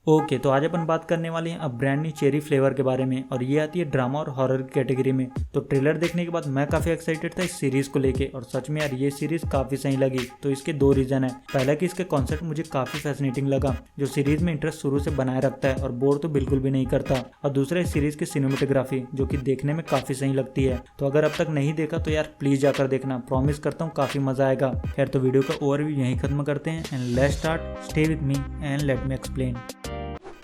Okay, तो आज अपन बात करने वाले हैं अब ब्रांड न्यू चेरी फ्लेवर के बारे में, और ये आती है ड्रामा और हॉरर की कैटेगरी में। तो ट्रेलर देखने के बाद मैं काफ़ी एक्साइटेड था इस सीरीज़ को लेके, और सच में यार ये सीरीज़ काफ़ी सही लगी। तो इसके दो रीज़न है। पहला कि इसके कॉन्सेप्ट मुझे काफ़ी फैसिनेटिंग लगा, जो सीरीज़ में इंटरेस्ट शुरू से बनाए रखता है और बोर तो बिल्कुल भी नहीं करता। और दूसरा इस सीरीज़ की सिनेमेटोग्राफी, जो कि देखने में काफ़ी सही लगती है। तो अगर अब तक नहीं देखा तो यार प्लीज़ जाकर देखना, प्रॉमिस करता हूँ काफ़ी मज़ा आएगा। खैर, तो वीडियो का ओवरव्यू यहीं खत्म करते हैं and let's start. Stay with me and let me explain.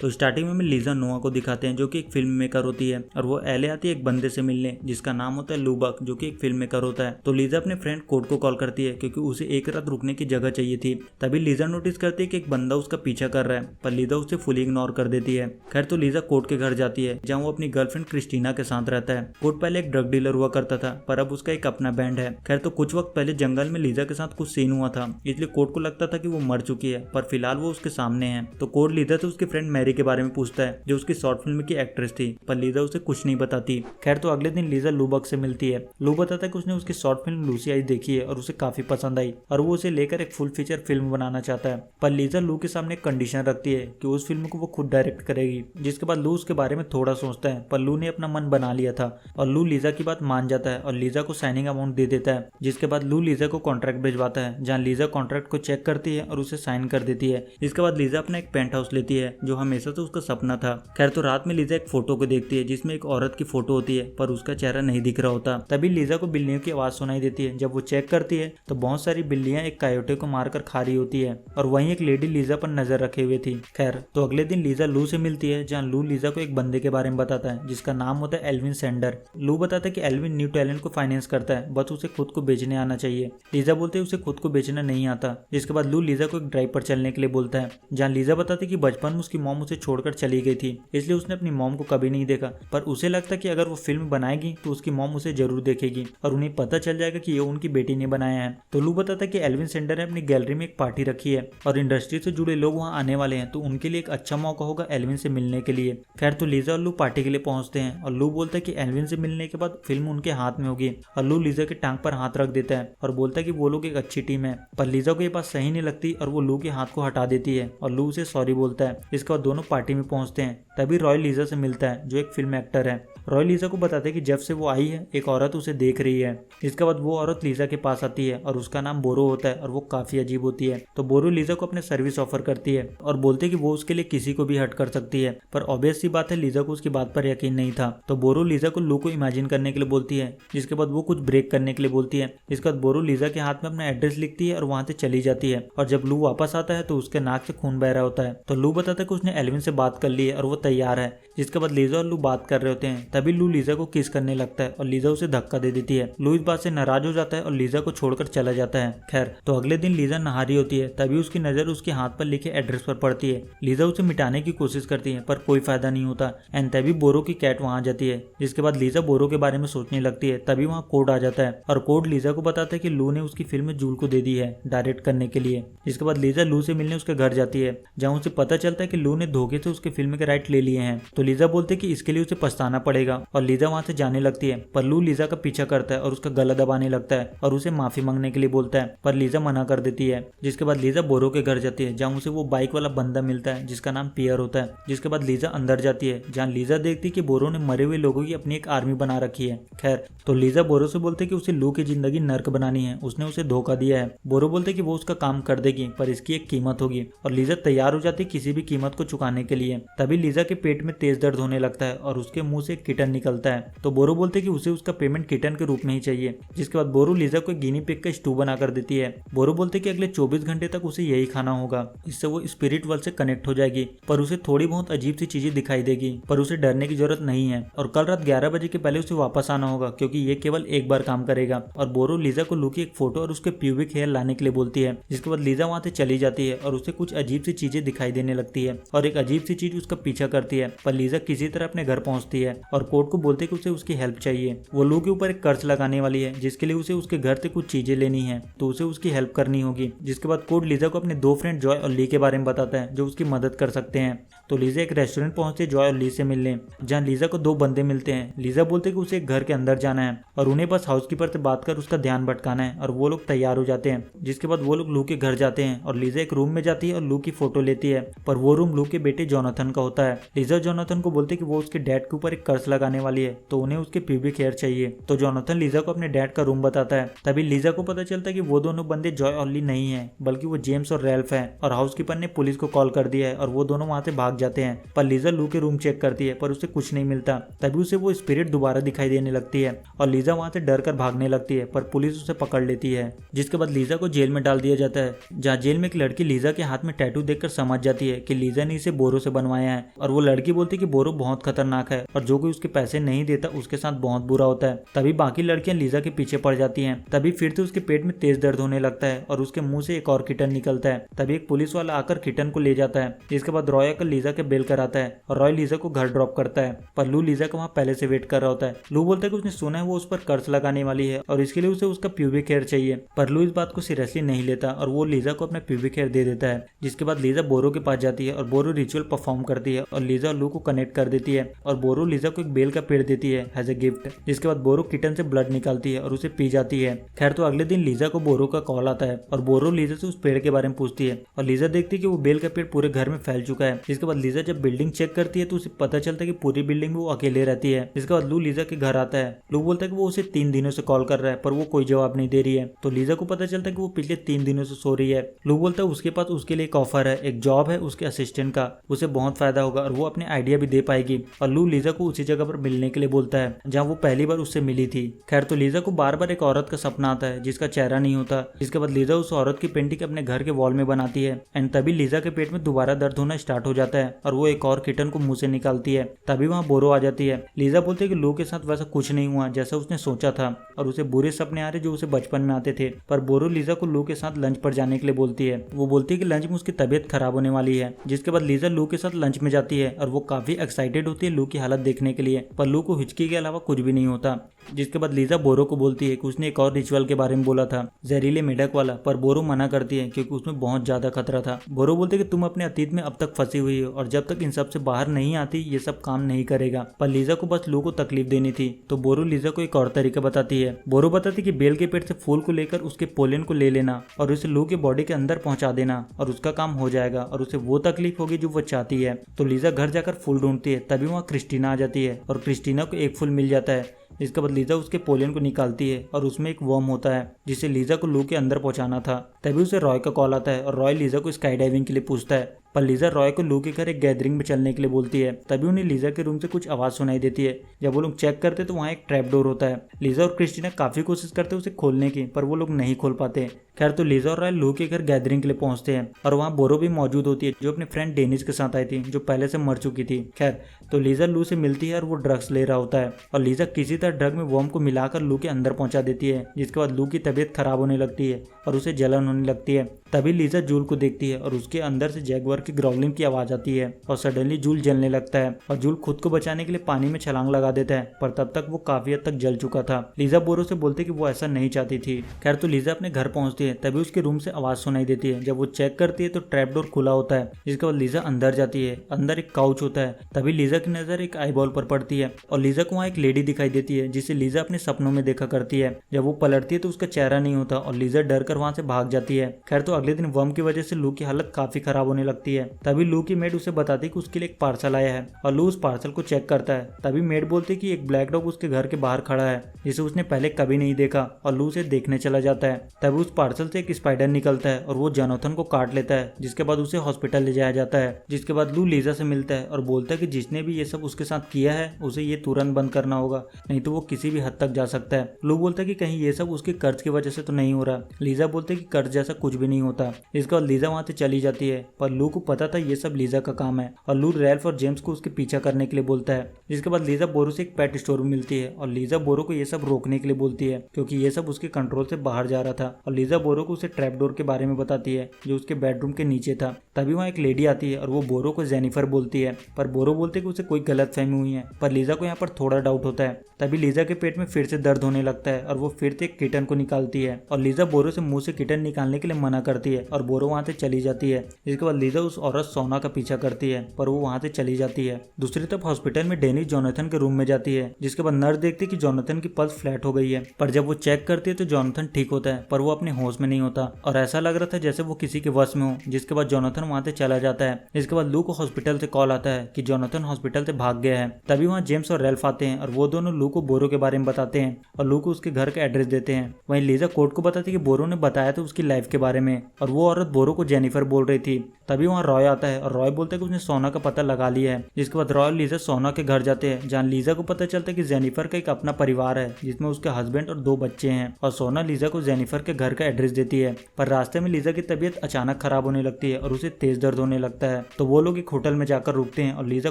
तो स्टार्टिंग में हमें लीजा नोआ को दिखाते हैं, जो कि एक फिल्म मेकर होती है, और वो एले आती है एक बंदे से मिलने जिसका नाम होता है लुबक, जो कि एक फिल्म मेकर होता है। तो लीजा अपने फ्रेंड कोड को कॉल करती है क्योंकि उसे एक रात रुकने की जगह चाहिए थी। तभी लीजा नोटिस करती है कि एक बंदा उसका पीछा कर रहा है, पर लीजा उसे फुली इग्नोर कर देती है। खैर, तो लीजा कोड के घर जाती है, जहाँ वो अपनी गर्लफ्रेंड क्रिस्टीना के साथ रहता है। कोड पहले एक ड्रग डीलर हुआ करता था, पर अब उसका एक अपना बैंड है। खैर, तो कुछ वक्त पहले जंगल में लीजा के साथ कुछ सीन हुआ था, इसलिए कोड को लगता था कि वो मर चुकी है, पर फिलहाल वो उसके सामने है। तो कोड लीजा से उसकी फ्रेंड मैरी के बारे में पूछता है, जो उसकी शॉर्ट फिल्म की एक्ट्रेस थी, पर लीजा उसे कुछ नहीं बताती। खैर, तो अगले दिन लीजा लुबक से मिलती है। लू बताता है कि उसने उसकी शॉर्ट फिल्म लूसी आई देखी है और उसे काफी पसंद आई, और वो उसे लेकर एक फुल फीचर फिल्म बनाना चाहता है। पर लीजा लू के सामने एक कंडीशन रखती है कि उस फिल्म को वो खुद डायरेक्ट करेगी। जिसके बाद लू उसके बारे में थोड़ा सोचता है, पर लू ने अपना मन बना लिया था, और लू लीजा की बात मान जाता है और लीजा को साइनिंग अमाउंट दे देता है। जिसके बाद लू लीजा को कॉन्ट्रैक्ट भिजवाता है, जहाँ लीजा कॉन्ट्रैक्ट को चेक करती है और उसे साइन कर देती है। इसके बाद लीजा अपना एक पेंट हाउस लेती है, जो हमेशा से उसका सपना था। खैर, तो रात में लीजा एक फोटो को देखती है, जिसमें एक औरत की फोटो होती है, पर उसका चेहरा नहीं दिख रहा होता। तभी लीजा को बिल्लियों की आवाज सुनाई देती है। जब वो चेक करती है तो बहुत सारी बिल्लियां एक कायोटे को मारकर खा रही होती है, और वहीं एक लेडी लीजा पर नजर रखे हुए थी। खैर, तो अगले दिन लीजा लू से मिलती है, जहाँ लू लीजा को एक बंदे के बारे में बताता है, जिसका नाम होता है एल्विन सेंडर। लू बताता है कि एल्विन न्यू टैलेंट को फाइनेंस करता है, बस उसे खुद को बेचने आना चाहिए। लीजा बोलते है उसे खुद को बेचना नहीं आता। जिसके बाद लू लीजा को एक ड्राइव पर चलने के लिए बोलता है, जहाँ लीजा बताती है कि बचपन में उसकी मॉम उसे छोड़कर चली गई थी, इसलिए उसने अपनी मॉम को कभी नहीं देखा। पर उसे लगता कि अगर वो फिल्म बनाएगी तो उसकी मॉम उसे जरूर देखेगी और उन्हें पता चल जाएगा कि ये उनकी बेटी ने बनाया है। तो लू बताता है कि एल्विन सेंडर ने अपनी गैलरी में एक पार्टी रखी है और इंडस्ट्री से जुड़े लोग वहाँ आने वाले हैं, तो उनके लिए एक अच्छा मौका होगा एल्विन से मिलने के लिए। खैर, तो लीजा और लू पार्टी के लिए पहुंचते हैं, और लू बोलता है कि एल्विन से मिलने के बाद फिल्म उनके हाथ में होगी, और लू लीजा के टांग पर हाथ रख देता है और बोलता है कि वो लोग एक अच्छी टीम है। पर लीजा को ये बात सही नहीं लगती और वो लू के हाथ को हटा देती है, और लू उसे सॉरी बोलता है। इसके बाद दोनों पार्टी में पहुंचते हैं। तभी रॉय लीजा से मिलता है, जो एक फिल्म एक्टर है। रॉय लीजा को बताते हैं कि जब से वो आई है एक औरत उसे देख रही है। इसके बाद वो औरत लीजा के पास आती है और उसका नाम बोरो होता है, और वो काफी अजीब होती है। तो बोरो लीजा को अपने सर्विस ऑफर करती है और बोलते कि वो उसके लिए किसी को भी हर्ट कर सकती है। पर ऑब्वियस सी बात है, लीजा को उसकी बात पर यकीन नहीं था। तो बोरो लीजा को लू को इमेजिन करने के लिए बोलती है, जिसके बाद वो कुछ ब्रेक करने के लिए बोलती है। इसके बाद बोरो लीजा के हाथ में अपना एड्रेस लिखती है और वहां से चली जाती है। और जब लू वापस आता है तो उसके नाक से खून बह रहा होता है। तो लू बताता है कि उसने एल्विन से बात कर ली है और वो तैयार है। जिसके बाद लीजा और लू बात कर रहे होते हैं। तभी लू लीजा को किस करने लगता है और लीजा उसे धक्का दे देती है। लू इस बात से नाराज हो जाता है और लीजा को छोड़कर चला जाता है। खैर, तो अगले दिन लीजा नहा रही होती है, तभी उसकी नजर उसके हाथ पर लिखे एड्रेस पर पड़ती है। लीजा उसे मिटाने की कोशिश करती है, पर कोई फायदा नहीं होता। एंड तभी बोरो की कैट वहां आ जाती है। जिसके बाद लीजा बोरो के बारे में सोचने लगती है। तभी वहाँ कोड आ जाता है, और कोड लीजा को बताता है कि लू ने उसकी फिल्म जूल को दे दी है डायरेक्ट करने के लिए। जिसके बाद लीजा लू से मिलने उसके घर जाती है, जहाँ उसे पता चलता है कि लू ने धोखे से उसके फिल्म के राइट ले लिए हैं। तो लीजा बोलते कि इसके लिए उसे पछताना पड़ेगा, और लीजा वहां से जाने लगती है। पर लू लीजा का पीछा करता है और उसका गला दबाने लगता है और उसे माफी मांगने के लिए बोलता है, पर लीजा मना कर देती है। जिसके बाद लीजा बोरो के घर जाती है, जहाँ उसे वो बाइक वाला बंदा मिलता है जिसका नाम पियर होता है। जिसके बाद लीजा अंदर जाती है, जहाँ लीजा देखती है कि बोरो ने मरे हुए लोगों की अपनी एक आर्मी बना रखी है। खैर, तो लीजा बोरो से बोलते कि उसे लू की जिंदगी नर्क बनानी है, उसने उसे धोखा दिया है। बोरो बोलते कि वो उसका काम कर देगी, पर इसकी एक कीमत होगी, और लीजा तैयार हो जाती है किसी भी कीमत को चुकाने के लिए। तभी लीजा के पेट में तेज दर्द होने लगता है और उसके मुंह से एक किटन निकलता है। तो बोरो बोलते कि उसे उसका पेमेंट किटन के रूप में ही चाहिए। जिसके बाद बोरो लीजा को गिनी पिग का स्टू बना कर देती है। बोरो बोलते कि अगले 24 घंटे तक उसे यही खाना होगा, इससे वो स्पिरिट वर्ल्ड से कनेक्ट हो जाएगी, पर उसे थोड़ी बहुत अजीब सी चीजें दिखाई देगी, पर उसे डरने की जरूरत नहीं है, और कल रात 11 बजे के पहले उसे वापस आना होगा, क्योंकि ये केवल एक बार काम करेगा। और बोरो लीजा को लू की एक फोटो और उसके प्यूबिक हेयर लाने के लिए बोलती है। जिसके बाद लीजा वहां से चली जाती है और उसे कुछ अजीब सी चीजें दिखाई देने लगती है, और एक अजीब सी चीज उसका पीछा करती है। पर लीजा किसी तरह अपने घर पहुंचती है और कोर्ट को बोलते कि उसे उसकी हेल्प चाहिए। वो लू के ऊपर एक कर्ज लगाने वाली है, जिसके लिए उसे उसके घर से कुछ चीजें लेनी है, तो उसे उसकी हेल्प करनी होगी। जिसके बाद कोड लीजा को अपने दो फ्रेंड जॉय और ली के बारे में बताता है, जो उसकी मदद कर सकते हैं। तो तो लीजा एक रेस्टोरेंट पहुंचती है जॉय और ली से मिलने, जहाँ लीजा को दो बंदे मिलते हैं। लीजा बोलते कि उसे एक घर के अंदर जाना है और उन्हें बस हाउसकीपर से बात कर उसका ध्यान भटकाना है और वो लोग तैयार हो जाते हैं। जिसके बाद वो लोग लू के घर जाते हैं और लीजा एक रूम में जाती है और लू की फोटो लेती है, पर वो रूम लू के बेटे जोनाथन का होता है। लीजा जोनाथन को बोलते कि वो उसके डैड के ऊपर एक कर्ज लगाने वाली है, तो उन्हें उसके प्यूबिक हेयर चाहिए। तो जोनाथन लीजा को अपने डैड का रूम बताता है। तभी लीजा को पता चलता है कि वो दोनों बंदे जॉय और ली नहीं है, बल्कि वो जेम्स और रैल्फ है और हाउसकीपर ने पुलिस को कॉल कर दिया है और वो दोनों वहां से भाग जाते हैं। पर लीजा लू के रूम चेक करती है पर उसे कुछ नहीं मिलता। तभी उसे वो स्पिरिट दोबारा दिखाई देने लगती है और लीजा वहां से डर कर भागने लगती है, पर पुलिस उसे पकड़ लेती है। जिसके बाद लीजा को जेल में डाल दिया जाता है, जहाँ जेल में एक लड़की लीजा के हाथ में टैटू देखकर समझ जाती है कि लीजा ने इसे बोरो से बनवाया है। और वो लड़की बोलती है कि बोरो बहुत खतरनाक है और जो कोई उसके पैसे नहीं देता उसके साथ बहुत बुरा होता है। तभी बाकी लड़कियां लीजा के पीछे पड़ जाती हैं। तभी फिर से उसके पेट में तेज दर्द होने लगता है और उसके मुंह से एक और किटन निकलता है। तभी एक पुलिस वाला आकर किटन को ले जाता है। जिसके बाद रॉय आकर लीजा के बेल कराता है और रॉय लीजा को घर ड्रॉप करता है, पर लू लीजा को वहाँ पहले से वेट कर रहा होता है। लू बोलता है कि उसने सुना है वो उस पर कर्ज लगाने वाली है और इसके लिए उसे उसका प्यूबिक हेयर चाहिए, पर लू इस बात को सीरियसली नहीं लेता और वो लीजा को अपना प्यूबिक हेयर दे देता है। जिसके बाद लीजा बोरो के पास जाती है और बोरो रिचुअल परफॉर्म करती है और लीजा लू को कनेक्ट कर देती है और बोरो लीजा को एक बेल का पेड़ देती है एज ए गिफ्ट। जिसके बाद बोरो किटन से ब्लड निकालती है और उसे पी जाती है। खैर तो अगले दिन लीजा को बोरो का कॉल आता है और बोरो लीजा से उस पेड़ के बारे में पूछती है और लीजा देखती है कि वो बेल का पेड़ पूरे घर में फैल चुका है। जिसके बाद लीजा जब बिल्डिंग चेक करती है तो उसे पता चलता है कि पूरी बिल्डिंग में वो अकेले रहती है। जिसके बाद लू लीजा के घर आता है। लू बोलता है कि वो उसे 3 दिनों से कॉल कर रहा है पर वो कोई जवाब नहीं दे रही है। तो लीजा को पता चलता है कि वो पिछले 3 दिनों से सो रही है। लू बोलता है उसके पास उसके लिए एक ऑफर है, एक जॉब है उसके असिस्टेंट का, उसे बहुत फायदा होगा और वो अपने आइडिया भी दे पाएगी। और लू लीजा को उसी जगह पर मिलने के लिए बोलता है जहाँ वो पहली बार उससे मिली थी। खैर तो लीजा को बार बार एक औरत का सपना आता है जिसका चेहरा नहीं होता। इसके बाद लीजा उस औरत की पेंटिंग अपने घर के वॉल में बनाती है एंड तभी लीजा के पेट में दोबारा दर्द होना स्टार्ट हो जाता है और वो एक और किटन को मुंह से निकालती है। तभी वहाँ बोरो आ जाती है। लीजा बोलती है कि लू के साथ वैसा कुछ नहीं हुआ जैसा उसने सोचा था और उसे बुरे सपने आ रहे जो उसे बचपन में आते थे। पर बोरो लीजा को लू के साथ लंच पर जाने के लिए बोलती है। वो बोलती है कि लंच में उसकी तबीयत खराब होने वाली है। जिसके बाद लीजा लू के साथ लंच में जाती है और वो काफी एक्साइटेड होती है लू की हालत देखने के लिए, पर लू को हिचकी के अलावा कुछ भी नहीं होता। जिसके बाद लीजा बोरो को बोलती है कि उसने एक और रिचुअल के बारे में बोला था, जहरीले मेढक वाला, पर बोरो मना करती है क्योंकि उसमें बहुत ज्यादा खतरा था। बोरो बोलते कि तुम अपने अतीत में अब तक फंसी हुई हो और जब तक इन सब से बाहर नहीं आती ये सब काम नहीं करेगा। पर लीजा को बस लू को तकलीफ देनी थी, तो बोरो लीजा को एक और तरीका बताती है। बोरो बताती कि बेल के पेड़ से फूल को लेकर उसके पोलन को ले लेना और उसे लू के बॉडी के अंदर पहुंचा देना और उसका काम हो जाएगा और उसे वो तकलीफ होगी जो वो चाहती है। तो लीजा घर जाकर फूल ढूंढती है। तभी वहाँ क्रिस्टीना आ जाती है और क्रिस्टीना को एक फूल मिल जाता है। इसके बाद लीजा उसके पोलन को निकालती है और उसमें एक वर्म होता है जिसे लीजा को लू के अंदर पहुंचाना था। तभी उसे रॉय का कॉल आता है और रॉय लीजा को स्काई डाइविंग के लिए पूछता है, पर लीजा रॉय को लू के घर एक गैदरिंग में चलने के लिए बोलती है। तभी उन्हें लीजा के रूम से कुछ आवाज सुनाई देती है। जब वो लोग चेक करते तो वहाँ एक ट्रैप डोर होता है। लीजा और क्रिस्टीना काफी कोशिश करते उसे खोलने की, पर वो लोग नहीं खोल पाते। खैर तो लीजा और रॉय लू के घर गैदरिंग के लिए पहुंचते हैं और वहाँ बोरो भी मौजूद होती है जो अपने फ्रेंड डेनिस के साथ आई थी जो पहले से मर चुकी थी। खैर तो लीजा लू से मिलती है और वो ड्रग्स ले रहा होता है और लीजा किसी तरह ड्रग में वर्म को मिलाकर लू के अंदर पहुंचा देती है। जिसके बाद लू की तबीयत खराब होने लगती है और उसे जलन होने लगती है। तभी लीजा जूल को देखती है और उसके अंदर से जैगुआर की ग्राउलिंग की आवाज आती है और सडनली जूल जलने लगता है और जूल खुद को बचाने के लिए पानी में छलांग लगा देता है, पर तब तक वो काफी हद तक जल चुका था। लीजा बोरो से बोलती कि वो ऐसा नहीं चाहती थी। खैर तो लीजा अपने घर पहुंचती है। तभी उसके रूम से आवाज सुनाई देती है। जब वो चेक करती है तो ट्रैप डोर खुला होता है। जिसके बाद लीजा अंदर जाती है। अंदर एक काउच होता है। तभी लीजा की नजर एक आईबॉल पर पड़ती है और लीजा को वहाँ एक लेडी दिखाई देती है जिसे लीजा अपने सपनों में देखा करती है। जब वो पलटती है तो उसका चेहरा नहीं होता और लीजा डर कर वहाँ से भाग जाती है। खैर तो अगले दिन वर्म की वजह से लू की हालत काफी खराब होने लगती है। तभी लू की मेड उसे बताती कि उसके लिए एक पार्सल आया है और लू उस पार्सल को चेक करता है। तभी मेड बोलती कि एक ब्लैक डॉग उसके घर के बाहर खड़ा है जिसे उसने पहले कभी नहीं देखा और लू उसे देखने चला जाता है। तभी उस पार्सल से एक स्पाइडर निकलता है और वो जोनाथन को काट लेता है। जिसके बाद उसे हॉस्पिटल ले जाया जाता है। जिसके बाद लू लीजा से मिलता है और बोलता है कि जिसने भी ये सब उसके साथ किया है उसे ये तुरंत बंद करना होगा, नहीं तो वो किसी भी हद तक जा सकता है। लू बोलता है कि कहीं ये सब उसके कर्ज की वजह से तो नहीं हो रहा। लीजा बोलते है कि कर्ज जैसा कुछ भी नहीं होता। इसके बाद लीजा वहां से चली जाती है, पर लू को पता था ये सब लीजा का काम है और लू रैल्फ और जेम्स को उसके पीछा करने के लिए बोलता है। जिसके बाद लीजा बोरो से एक पेट स्टोर में मिलती है और लीजा बोरो को ये सब रोकने के लिए बोलती है क्योंकि ये सब उसके कंट्रोल से बाहर जा रहा था। और लीजा बोरो को उसे ट्रैप डोर के बारे में बताती है जो उसके बेडरूम के नीचे था। तभी वहाँ एक लेडी आती है और वो बोरो को जेनिफर बोलती है, पर बोरो बोलते कि उसे कोई गलतफहमी हुई है। पर लीजा को यहाँ पर थोड़ा डाउट होता है। तभी लीजा के पेट में फिर से दर्द होने लगता है और वो फिर से एक किटन को निकालती है और लीजा बोरो से मुंह से किटन निकालने के लिए मना करती है और बोरो वहाँ से चली जाती है। जिसके बाद लीजा उस औरत सोना का पीछा करती है पर वो वहाँ से चली जाती है। दूसरी तरफ हॉस्पिटल में डेनी जोनाथन के रूम में जाती है, जिसके बाद नर्स देखती है कि जोनाथन की पल्स फ्लैट हो गई है। पर जब वो चेक करती है तो जोनाथन ठीक होता है पर वो अपने होश में नहीं होता और ऐसा लग रहा था जैसे वो किसी के वश में हो। जिसके बाद जोनाथन वहाँ से चला जाता है। इसके बाद लू को हॉस्पिटल से कॉल आता है कि जोनाथन हॉस्पिटल से भाग गया है। तभी वहाँ जेम्स और रेल्फ आते हैं और वो दोनों लू को बोरो के बारे में बताते हैं और लू को उसके घर का एड्रेस देते हैं। वहीं लीजा कोर्ट को बताती है कि बोरो ने बताया था उसकी लाइफ के बारे में और वो औरत बोरो को जेनिफर बोल रही थी। तभी वहाँ रॉय आता है और रॉय बोलता है कि उसने सोना का पता लगा लिया है। जिसके बाद रॉय और लीजा सोना के घर जाते हैं जहाँ लीजा को पता चलता है कि जेनिफर का एक अपना परिवार है जिसमें उसके हस्बैंड और 2 बच्चे हैं और सोना लीजा को जेनिफर के घर का एड्रेस देती है। पर रास्ते में लीजा की तबीयत अचानक खराब होने लगती है और उसे तेज दर्द होने लगता है। तो वो लोग एक होटल में जाकर रुकते हैं और लीजा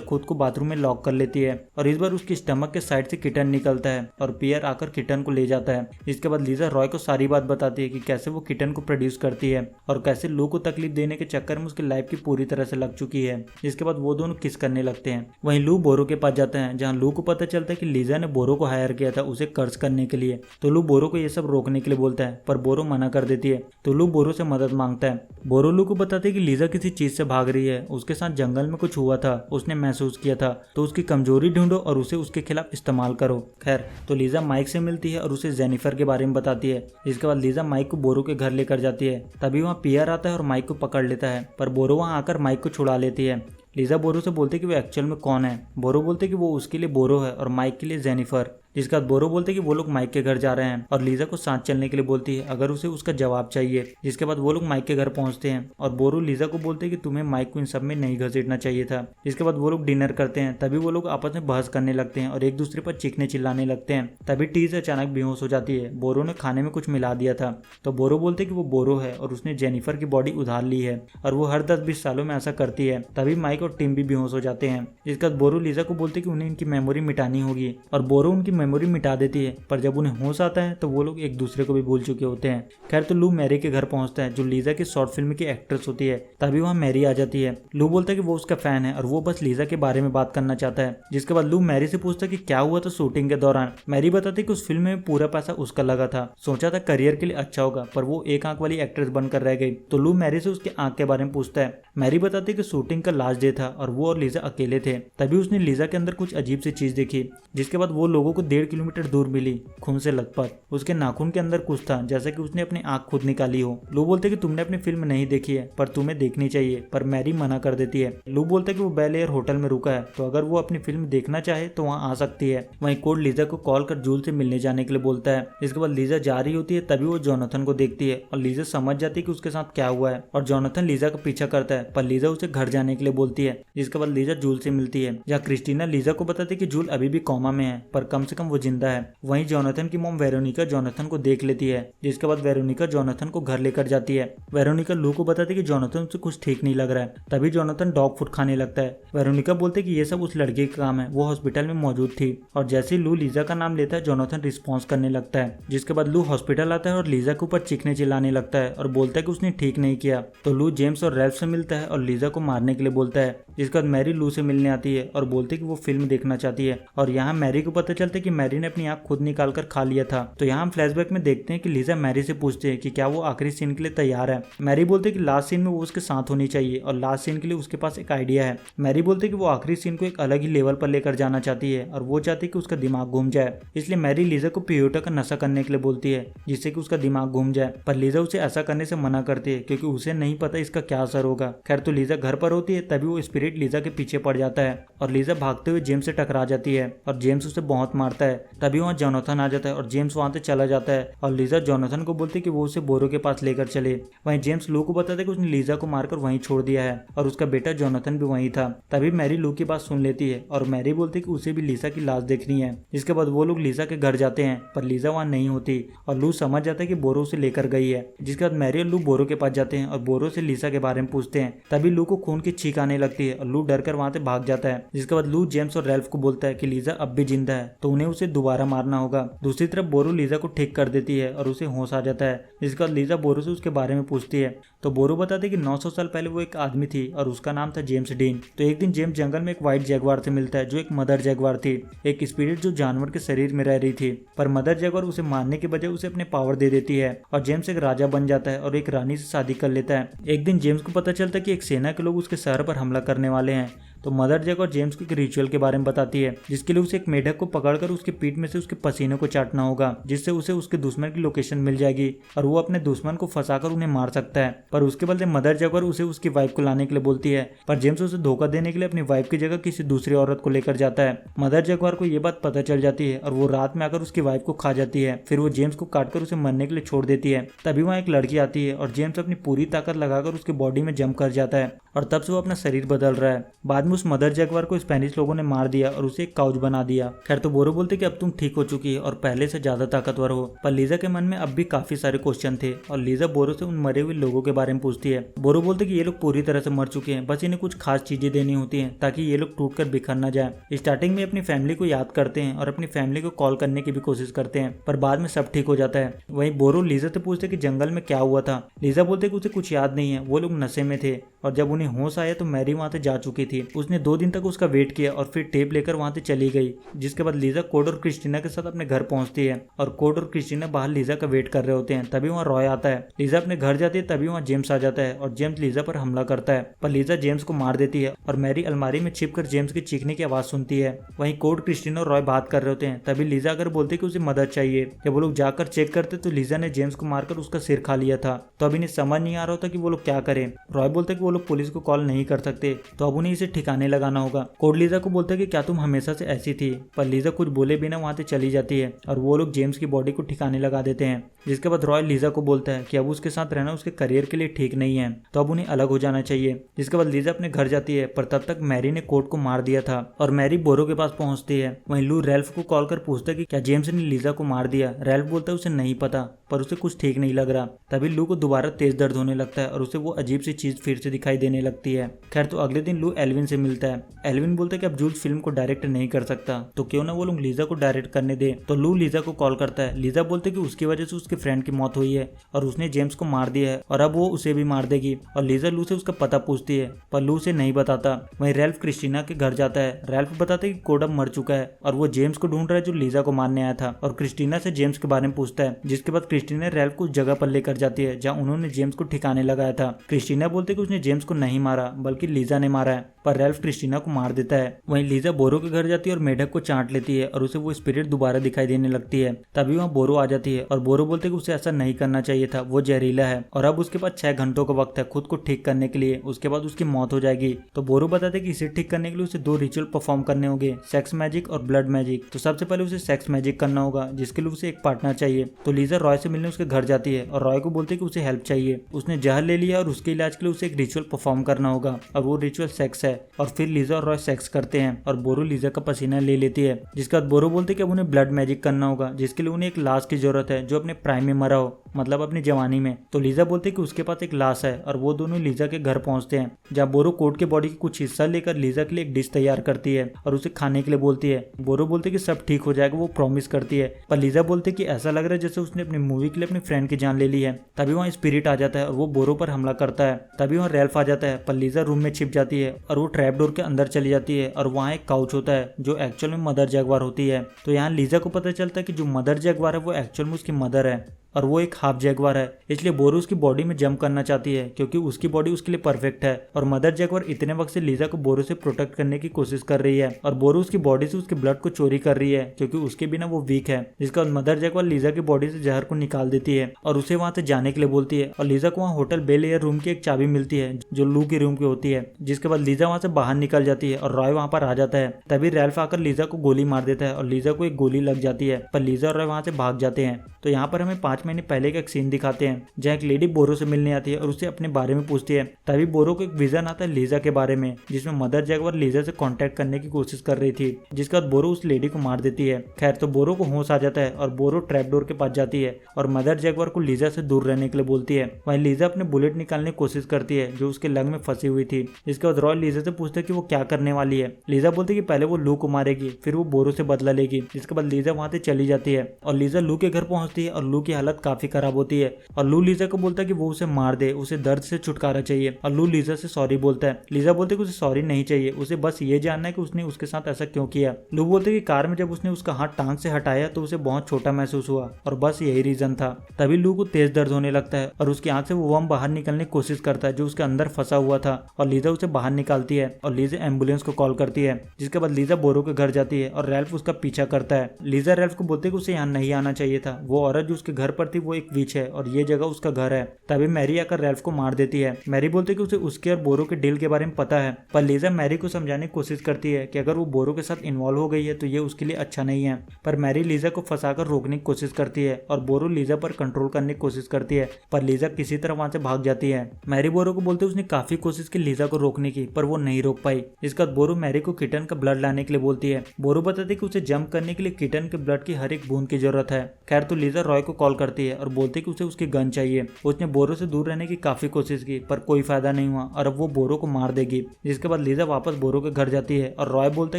खुद को बाथरूम में लॉक कर लेती है और इस बार उसकी स्टमक के साइड से किटन निकलता है और पियर आकर किटन को ले जाता है। इसके बाद लीजा रॉय को सारी बात बताती है कि कैसे वो किटन को प्रोड्यूस करती है और कैसे लू को तकलीफ देने के चक्कर में उसकी लाइफ की पूरी तरह से लग चुकी है। इसके बाद वो दोनों किस करने लगते हैं। वहीं लू बोरो के पास जाता है जहाँ लू को पता चलता है कि लीजा ने बोरो को हायर किया था उसे कर्ज करने के लिए। तो लू बोरो को ये सब रोकने के लिए बोलता है पर बोरो मना कर देती है। तो लू बोरो से मदद मांगता है। बोरो लू को बताते है कि लीजा किसी चीज से भाग रही है, उसके साथ जंगल में कुछ हुआ था, उसने महसूस किया था, तो उसकी कमजोरी ढूंढो और उसे उसके खिलाफ इस्तेमाल करो। खैर तो लीजा माइक से मिलती है और उसे जेनिफर के बारे में बताती है। इसके बाद लीजा माइक को बोरो के घर लेकर जाती है। तभी वहाँ पियर आता है और माइक को पकड़ लेता है पर बोरो वहाँ आकर माइक को छुड़ा लेती है। लीजा बोरो से बोलते कि वो एक्चुअल में कौन है। बोरो बोलते कि वो उसके लिए बोरो है और माइक के लिए जेनिफर। जिसके बाद बोरो बोलते कि वो लोग माइक के घर जा रहे हैं और लीजा को साथ चलने के लिए बोलती है अगर उसे उसका जवाब चाहिए। जिसके बाद वो लोग माइक के घर पहुंचते हैं और बोरो लीजा को बोलते हैं कि तुम्हें माइक को इन सब में नहीं घसीटना चाहिए था। जिसके बाद वो लोग डिनर करते हैं। तभी वो लोग आपस में बहस करने लगते हैं और एक दूसरे पर चीखने चिल्लाने लगते हैं। तभी टीज अचानक बेहोश हो जाती है। बोरो ने खाने में कुछ मिला दिया था। तो बोरो बोलते कि वो बोरो है और उसने जेनिफर की बॉडी उधार ली है और वो हर 10-20 सालों में ऐसा करती है। तभी माइक और टिम भी बेहोश हो जाते हैं। जिसके बाद बोरो लीजा को बोलते कि उन्हें इनकी मेमोरी मिटानी होगी और बोरो उनकी मेमोरी मिटा देती है। पर जब उन्हें होश आता है तो वो लोग एक दूसरे को भी भूल चुके होते हैं। खैर तो लू मैरी के घर पहुंचता है जो लीजा की शॉर्ट फिल्म की एक्ट्रेस होती है। तभी वहाँ मैरी आ जाती है। लू बोलता है कि वो उसका फैन है और वो बस लीजा के बारे में बात करना चाहता है। जिसके बाद लू मैरी से पूछता है कि क्या हुआ था शूटिंग के दौरान। मैरी बताती है कि उस फिल्म में पूरा पैसा उसका लगा था, सोचा था करियर के लिए अच्छा होगा, पर वो एक आंख वाली एक्ट्रेस बनकर रह गई। तो लू मैरी से उसके आंख के बारे में पूछता है। मैरी बताती है कि शूटिंग का लास्ट डे था और वो और लीजा अकेले थे। तभी उसने लीजा के अंदर कुछ अजीब सी चीज देखी। जिसके बाद वो लोगों को 1.5 किलोमीटर दूर मिली, खून से लथपथ। उसके नाखून के अंदर कुछ था जैसे कि उसने अपनी आंख खुद निकाली हो। लू बोलते कि तुमने अपनी फिल्म नहीं देखी है पर तुम्हें देखनी चाहिए, पर मैरी मना कर देती है। लू बोलता है कि वो बेल एयर होटल में रुका है तो अगर वो अपनी फिल्म देखना चाहे तो वहाँ आ सकती है। वहीं कोड लीजा को कॉल कर जूल से मिलने जाने के लिए बोलता है। इसके बाद लीजा जा रही होती है तभी वो जोनाथन को देखती है और लीजा समझ जाती है कि उसके साथ क्या हुआ है और जोनाथन लीजा का पीछा करता है पर लीजा उसे घर जाने के लिए बोलती है। जिसके बाद लीजा जूल से मिलती है जहाँ क्रिस्टीना लीजा को बताती है कि जूल अभी भी कोमा में है पर कम से कम वो जिंदा है। वहीं जोनाथन की मॉम वेरोनिका जोनाथन को देख लेती है। जिसके बाद वेरोनिका जोनाथन को घर लेकर जाती है। वेरोनिका लू को बताती है कि जोनाथन से कुछ ठीक नहीं लग रहा है। तभी जोनाथन डॉग फूड खाने लगता है। वेरोनिका बोलते है कि ये सब उस लड़के का काम है, वो हॉस्पिटल में मौजूद थी। और जैसे ही लू लीजा का नाम लेता है जोनाथन रिस्पॉन्स करने लगता है। जिसके बाद लू हॉस्पिटल आता है और लीजा के ऊपर चीखने चिल्लाने लगता है और बोलता है कि उसने ठीक नहीं किया। तो लू जेम्स और रेल्फ से मिलता है और लीजा को मारने के लिए बोलता है। जिसके बाद मैरी लू से मिलने आती है और बोलती है कि वो फिल्म देखना चाहती है और यहाँ मैरी को पता चलता है कि मैरी ने अपनी आंख खुद निकाल कर खा लिया था। तो यहाँ हम फ्लैशबैक में देखते हैं कि लीजा मैरी से पूछते हैं कि क्या वो आखिरी सीन के लिए तैयार है। मैरी बोलते है कि लास्ट सीन में वो उसके साथ होनी चाहिए और लास्ट सीन के लिए उसके पास एक आइडिया है। मैरी बोलते है कि वो आखिरी सीन को एक अलग ही लेवल पर लेकर जाना चाहती है और वो चाहती है कि उसका दिमाग घूम जाए। इसलिए मैरी लीजा को पियोटा का नशा करने के लिए बोलती है जिससे कि उसका दिमाग घूम जाए, पर लीजा उसे ऐसा करने से मना करती है क्योंकि उसे नहीं पता इसका क्या असर होगा। खैर तो लीजा घर पर होती है तभी वो स्पिरिट लीजा के पीछे पड़ जाता है और लीजा भागते हुए जेम्स से टकरा जाती है और जेम्स उसे बहुत मारता है। तभी वहाँ जोनाथन आ जाता है और जेम्स वहाँ से चला जाता है और लीजा जोनाथन को बोलती है कि वो उसे बोरो के पास लेकर चले। वहीं जेम्स लू को बताता है कि उसने लीजा को मारकर वहीं छोड़ दिया है और उसका बेटा जोनाथन भी वहीं था। तभी मैरी लू की बात सुन लेती है और मैरी बोलती है कि उसे भी लीजा की लाश देखनी है। इसके बाद वो लोग लीजा के घर जाते हैं पर लीजा वहाँ नहीं होती और लू समझ जाता है कि बोरो उसे लेकर गई है। जिसके बाद मैरी और लू बोरो के पास जाते हैं और बोरो से लीजा के बारे में पूछते हैं। तभी लू को खून की छींक आने लगती है और लू डर कर वहाँ से भाग जाता है। जिसके बाद लू जेम्स और रेल्फ को बोलता है कि लीजा अब भी जिंदा है तो उन्हें उसे दोबारा मारना होगा। दूसरी तरफ बोरो लीजा को ठीक कर देती है और उसे होश आ जाता है। इसके बाद लीजा बोरो से उसके बारे में पूछती है तो बोरो बताते कि 900 साल पहले वो एक आदमी थी और उसका नाम था जेम्स डीन। तो एक दिन जेम्स जंगल में एक व्हाइट जैगवार से मिलता है जो एक मदर जैगवार थी, एक स्पिरिट जो जानवर के शरीर में रह रही थी। पर मदर जैगवार उसे मारने के बजाय उसे अपने पावर दे देती है और जेम्स एक राजा बन जाता है और एक रानी से शादी कर लेता है। एक दिन जेम्स को पता चलता है कि एक सेना के लोग उसके शहर पर हमला करने वाले हैं। तो मदर जैगवार जेम्स को एक रिचुअल के बारे में बताती है जिसके लिए उसे एक मेढक को पकड़कर उसके पीठ में से उसके पसीने को चाटना होगा, जिससे उसे उसके दुश्मन की लोकेशन मिल जाएगी और वो अपने दुश्मन को फंसाकर उन्हें मार सकता है। पर उसके बदले मदर जैगवार उसे उसकी वाइफ को लाने के लिए बोलती है, पर जेम्स उसे धोखा देने के लिए अपनी वाइफ की जगह किसी दूसरी औरत को लेकर जाता है। मदर जैगवार को ये बात पता चल जाती है और वो रात में आकर उसकी वाइफ को खा जाती है। फिर वो जेम्स को काटकर उसे मरने के लिए छोड़ देती है। तभी वहाँ एक लड़की आती है और जेम्स अपनी पूरी ताकत लगाकर उसकी बॉडी में जंप कर जाता है और तब से वो अपना शरीर बदल रहा है। बाद में उस मदर जैगवार को स्पेनिश लोगों ने मार दिया और उसे एक काउच बना दिया। खैर तो बोरो बोलते कि अब तुम ठीक हो चुकी है और पहले से ज्यादा ताकतवर हो। पर लीजा के मन में अब भी काफी सारे क्वेश्चन थे और लीजा बोरो से उन मरे हुए लोगों के बारे में पूछती है। बोरो बोलते कि ये लोग पूरी तरह से मर चुके हैं, बस इन्हें कुछ खास चीजें देनी होती हैं ताकि ये लोग टूट कर बिखर न जाए। स्टार्टिंग में अपनी फैमिली को याद करते हैं और अपनी फैमिली को कॉल करने की भी कोशिश करते हैं, पर बाद में सब ठीक हो जाता है। वहीं बोरो लीजा से पूछते कि जंगल में क्या हुआ था। लीजा बोलते कि उसे कुछ याद नहीं है, वो लोग नशे में थे और जब उन्हें होश आया तो मैरी वहां से जा चुकी थी। उसने 2 दिन तक उसका वेट किया और फिर टेप लेकर वहां से चली गई। जिसके बाद लीजा कोड और क्रिस्टीना के साथ अपने घर पहुंचती है और कोड और क्रिस्टीना बाहर लीजा का वेट कर रहे होते हैं। तभी वहां रॉय आता है। लीजा अपने घर जाती है, तभी वहां जेम्स आ जाता है और जेम्स लीजा पर हमला करता है, पर लीजा जेम्स को मार देती है और मैरी अलमारी में छिपकर जेम्स की चीखने की आवाज सुनती है। वहीं कोड, क्रिस्टीना और रॉय बात कर रहे होते हैं। तभी लीजा अगर बोलते कि उसे मदद चाहिए। जब वो लोग जाकर चेक करते तो लीजा ने जेम्स को मारकर उसका सिर खा लिया था। तो अब इन्हें समझ नहीं आ रहा होता कि वो लोग क्या करें। रॉय बोलते कि वो लोग पुलिस को कॉल नहीं कर सकते, तो अब उन्हें इसे ठिकाने लगाना होगा। कोड लीजा को बोलता है कि क्या तुम हमेशा से ऐसी थी, पर लीजा कुछ बोले बिना वहां से चली जाती है और वो लोग जेम्स की बॉडी को ठिकाने लगा देते हैं। जिसके बाद रॉय लीजा को बोलता है कि अब उसके साथ रहना उसके करियर के लिए ठीक नहीं है, तो अब उन्हें अलग हो जाना चाहिए। जिसके बाद लीजा अपने घर जाती है, पर तब तक मैरी ने कोड को मार दिया था और मैरी बोरो के पास पहुंचती है। वहीं लू रैल्फ को कॉल कर पूछता है कि क्या जेम्स ने लीजा को मार दिया। रैल्फ बोलता है उसे नहीं पता, पर उसे कुछ ठीक नहीं लग रहा। तभी लू को दोबारा तेज दर्द होने लगता है और उसे वो अजीब सी चीज फिर से दिखाई देने लगती है। खैर तो अगले दिन लू एल्विन से मिलता है। एल्विन बोलता है कि अब जूल्स फिल्म को डायरेक्ट नहीं कर सकता, तो क्यों ना वो लोग लीजा को डायरेक्ट करने दे। तो लू लीजा को कॉल करता है। लीजा बोलते कि उसकी वजह से उसके फ्रेंड की मौत हुई है और उसने जेम्स को मार दिया है और अब वो उसे भी मार देगी। और लीजा लू से उसका पता पूछती है, पर लू से नहीं बताता। वहीं रैल्फ क्रिस्टीना के घर जाता है। रैल्फ बताते कि कोड अब मर चुका है और वो जेम्स को ढूंढ रहा है जो लीजा को मारने आया था, और क्रिस्टीना से जेम्स के बारे में पूछता है। जिसके बाद क्रिस्टीना रैल्फ को उस जगह पर लेकर जाती है जहाँ उन्होंने जेम्स को ठिकाने लगाया था। क्रिस्टीना बोलते कि उसने जेम्स को नहीं मारा बल्कि लीजा ने मारा है, पर रैल्फ क्रिस्टीना को मार देता है। वहीं लीजा बोरो के घर जाती है और मेढक को चाट लेती है और उसे वो स्पिरिट दोबारा दिखाई देने लगती है। तभी वहाँ बोरो आ जाती है और बोरो बोलते कि उसे ऐसा नहीं करना चाहिए था, वो जहरीला है और अब उसके पास 6 घंटों का वक्त है खुद को ठीक करने के लिए, उसके बाद उसकी मौत हो जाएगी। तो बोरो बताते कि इसे ठीक करने के लिए उसे 2 रिचुअल परफॉर्म करने होंगे, सेक्स मैजिक और ब्लड मैजिक। तो सबसे पहले उसे सेक्स मैजिक करना होगा, जिसके लिए उसे एक पार्टनर चाहिए। तो लीजा रॉय से मिलने उसके घर जाती है और रॉय को बोलते कि उसे हेल्प चाहिए। उसने जहर ले लिया और उसके इलाज के लिए उसे एक रिचुअल परफॉर्म करना होगा और वो रिचुअल सेक्स है। और फिर लीजा और रॉय सेक्स करते हैं और बोरो लीजा का पसीना ले लेती है। जिसके बाद बोरो बोलते कि अब उन्हें ब्लड मैजिक करना होगा, जिसके लिए उन्हें एक लाश की जरूरत है जो अपने प्राइम में मरा हो, मतलब अपनी जवानी में। तो लीजा बोलते कि उसके पास एक लाश है और वो दोनों लीजा के घर पहुंचते हैं, जहाँ बोरो कोड के बॉडी की कुछ हिस्सा लेकर लीजा के लिए एक डिश तैयार करती है और उसे खाने के लिए बोलती है। बोरो बोलते कि सब ठीक हो जाएगा, वो प्रॉमिस करती है, पर लीजा बोलते कि ऐसा लग रहा है जैसे उसने अपनी मूवी के लिए अपनी फ्रेंड की जान ले ली है। तभी वहाँ स्पिरिट आ जाता है और वो बोरो पर हमला करता है। तभी वहाँ रैल्फ आ जाता है, पर लीजा रूम में छिप जाती है और वो ट्रैप डोर के अंदर चली जाती है और वहाँ एक काउच होता है जो एक्चुअल में मदर जैगवार होती है। तो यहाँ लीजा को पता चलता है कि जो मदर जैगवार है वो एक्चुअल में उसकी मदर है और वो एक हाफ जैगवार है, इसलिए बोरो उसकी बॉडी में जंप करना चाहती है क्योंकि उसकी बॉडी उसके लिए परफेक्ट है। और मदर जैगवार इतने वक्त से लीजा को बोरो से प्रोटेक्ट करने की कोशिश कर रही है और बोरो उसकी बॉडी से उसके ब्लड को चोरी कर रही है क्योंकि उसके बिना वो वीक है। जिसका मदर जैगवार लीजा की बॉडी से जहर को निकाल देती है और उसे वहां से जाने के लिए बोलती है और लीजा को वहाँ होटल बेल एयर रूम की एक चाबी मिलती है जो लू की रूम की होती है। जिसके बाद लीजा वहां से बाहर निकल जाती है और रॉय वहां पर आ जाता है। तभी रैल्फ आकर लीजा को गोली मार देता है और लीजा को एक गोली लग जाती है, पर लीजा और रॉय वहां से भाग जाते हैं। तो यहाँ पर हमें 5 5 महीने पहले का एक सीन दिखाते हैं जहाँ एक लेडी बोरो से मिलने आती है और उससे अपने बारे में पूछती है। तभी बोरो को एक विजन आता है लीजा के बारे में, जिसमें मदर जैगुआर लीजा से कांटेक्ट करने की कोशिश कर रही थी, जिसके बाद बोरो उस लेडी को मार देती है। खैर तो बोरो को होश आ जाता है और बोरो ट्रैपडोर के पास जाती है और मदर जैगुआर को लीजा से दूर रहने के लिए बोलती है। वहीं लीजा अपने बुलेट निकालने की कोशिश करती है जो उसके लंग में फंसी हुई थी। इसके बाद रॉय लीजा से पूछता है कि वो क्या करने वाली है। लीजा बोलती है कि पहले वो लू को मारेगी, फिर वो बोरो से बदला लेगी। जिसके बाद लीजा वहां से चली जाती है और लीजा लू के घर पहुंचती है और लू की हालत काफी खराब होती है और लू लीजा को बोलता है कि वो उसे मार दे, उसे दर्द से छुटकारा चाहिए। और लू लीजा से सॉरी बोलता है। लीजा बोलती है कि उसे सॉरी नहीं चाहिए, उसे बस ये जानना है कि उसने उसके साथ ऐसा क्यों किया। लू बोलते है कि कार में जब उसने उसका हाथ टांग से हटाया तो उसे बहुत छोटा महसूस हुआ और बस यही रीजन था। तभी लू को तेज दर्द होने लगता है और उसकी आंख से वो वर्म बाहर निकलने की कोशिश करता है जो उसके अंदर फंसा हुआ था और लीजा उसे बाहर निकालती है और लीजा एम्बुलेंस को कॉल करती है। जिसके बाद लीजा बोरो के घर जाती है और रैल्फ उसका पीछा करता है। लीजा रैल्फ को बोलते है कि उसे यहाँ नहीं आना चाहिए था, वो औरत जो उसके घर पर थी वो एक विच है और ये जगह उसका घर है। तभी मैरी आकर रैल्फ को मार देती है। मैरी बोलती है कि उसे उसके और बोरो के डील के बारे में पता है, पर लीजा मैरी को समझाने की कोशिश करती है कि अगर वो बोरो के साथ इन्वॉल्व हो गई है तो ये उसके लिए अच्छा नहीं है। पर मैरी लीजा को फंसाकर रोकने की कोशिश करती है और बोरो लीजा पर कंट्रोल करने की कोशिश करती है, पर लीजा किसी तरह वहां से भाग जाती है। मैरी बोरो को बोलते उसने काफी कोशिश की लीजा को रोकने की, पर वो नहीं रोक पाई। इसके बाद बोरो मैरी को किटन का ब्लड लाने के लिए बोलती है। बोरो बताती है कि उसे जंप करने के लिए किटन के ब्लड की हर एक बूंद की जरूरत है। खैर तो लीजा रॉय को कॉल करती है और बोलती है कि उसे उसकी गन चाहिए। उसने बोरो से दूर रहने की काफी कोशिश की पर कोई फायदा नहीं हुआ और अब वो बोरो को मार देगी। जिसके बाद लीजा वापस बोरो के घर जाती है और रॉय बोलता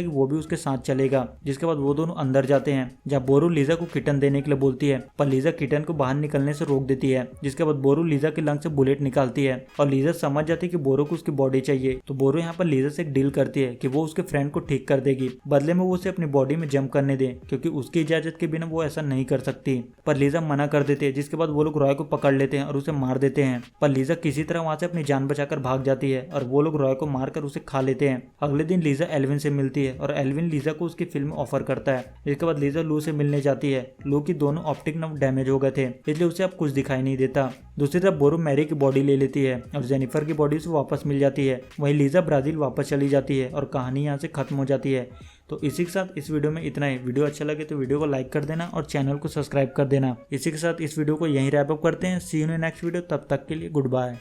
है कि वो भी उसके साथ चलेगा। जिसके बाद वो दोनों अंदर जाते हैं जहाँ बोरो लीजा को किटन देने के लिए बोलती है, पर लीजा किटन को बाहर निकलने से रोक देती है। जिसके बाद बोरो लीजा के लंग से बुलेट निकालती है और लीजा समझ जाती है कि बोरो को उसकी बॉडी चाहिए। तो बोरो यहाँ पर लीजा से एक डील करती है कि वो उसके फ्रेंड को ठीक कर देगी, बदले में वो उसे अपनी बॉडी में जंप करने दे, क्योंकि उसकी इजाजत के बिना वो ऐसा नहीं कर सकती। पर लीजा मना कर देती है। जिसके बाद वो लोग रॉय को पकड़ लेते हैं और उसे मार देते हैं, पर लीजा किसी तरह वहां से अपनी जान बचाकर भाग जाती है और वो लोग रॉय को मारकर उसे खा लेते हैं। अगले दिन लीजा एल्विन से मिलती है और एल्विन लीजा को उसकी फिल्म ऑफर करता है। जिसके बाद लीजा लू से मिलने जाती है। लू की दोनों ऑप्टिक नर्व डैमेज हो गए थे, इसलिए उसे अब कुछ दिखाई नहीं देता। दूसरी तरफ बोरो मैरी की बॉडी ले लेती है और जेनिफर की बॉडी से वापस मिल जाती है। वहीं लीजा ब्राजील वापस चली जाती है और कहानी यहाँ से खत्म हो जाती है। तो इसी के साथ इस वीडियो में इतना ही। वीडियो अच्छा लगे तो वीडियो को लाइक कर देना और चैनल को सब्सक्राइब कर देना। इसी के साथ इस वीडियो को यहीं रैप अप करते हैं। सी यू इन नेक्स्ट वीडियो, तब तक के लिए गुड बाय।